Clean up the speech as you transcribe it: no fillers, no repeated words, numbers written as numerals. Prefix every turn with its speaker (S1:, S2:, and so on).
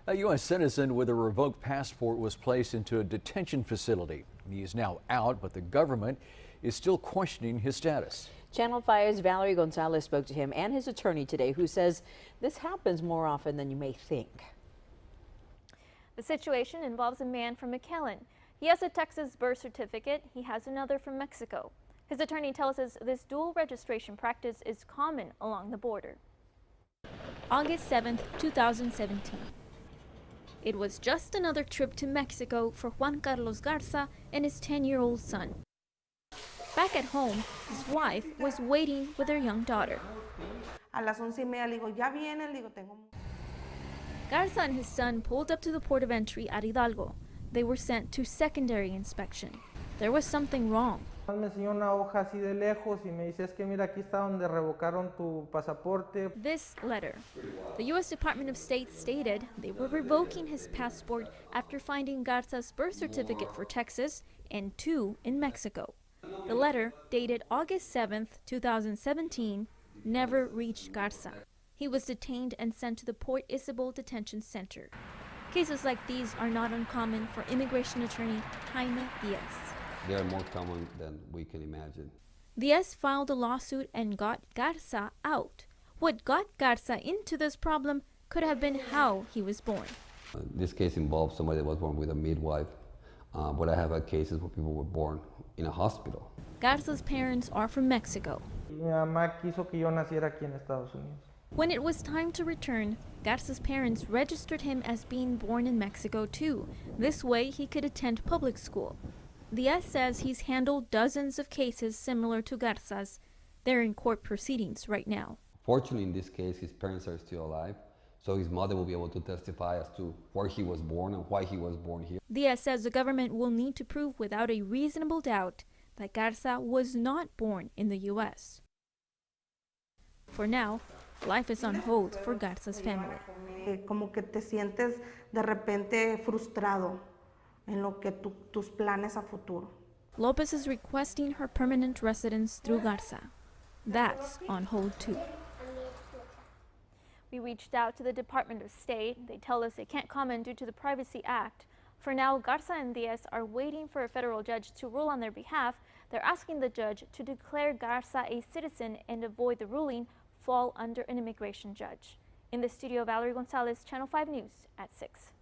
S1: A U.S. citizen with a revoked passport was placed into a detention facility. He is now out, but the government is still questioning his status.
S2: Channel 5's Valerie Gonzalez spoke to him and his attorney today, who says this happens more often than you may think.
S3: The situation involves a man from McAllen. He has a Texas birth certificate. He has another from Mexico. His attorney tells us this dual registration practice is common along the border.
S4: August 7, 2017. It was just another trip to Mexico for Juan Carlos Garza and his 10-year-old son. Back at home, his wife was waiting with her young daughter. Garza and his son pulled up to the port of entry at Hidalgo. They were sent to secondary inspection. There was something wrong.
S5: Me enseñó una hoja así de lejos y me dice, es que mira, aquí está donde revocaron tu pasaporte.
S4: This letter. The U.S. Department of State stated they were revoking his passport after finding Garza's birth certificate for Texas and 2 in Mexico. The letter, dated August 7, 2017, never reached Garza. He was detained and sent to the Port Isabel Detention Center. Cases like these are not uncommon for immigration attorney Jaime Diaz.
S6: They are more common than we can imagine.
S4: Diaz filed a lawsuit and got Garza out. What got Garza into this problem could have been how he was born.
S6: This case involves somebody that was born with a midwife, but I have had cases where people were born in a hospital.
S4: Garza's parents are from Mexico.
S5: Mi mamá quiso que yo naciera aquí en Estados Unidos.
S4: When it was time to return, Garza's parents registered him as being born in Mexico too. This way he could attend public school. Diaz says he's handled dozens of cases similar to Garza's. They're in court proceedings right now.
S6: Fortunately, in this case, his parents are still alive, so his mother will be able to testify as to where he was born and why he was born here.
S4: Diaz says the government will need to prove without a reasonable doubt that Garza was not born in the U.S. For now, life is on hold for Garza's family.
S7: Como que te sientes de repente frustrado en lo que tus planes a futuro.
S4: Lopez is requesting her permanent residence through Garza. That's on hold too.
S3: We reached out to the Department of State. They tell us they can't comment due to the Privacy Act. For now, Garza and Diaz are waiting for a federal judge to rule on their behalf. They're asking the judge to declare Garza a citizen and avoid the ruling fall under an immigration judge. In the studio, Valerie Gonzalez, Channel 5 News at 6.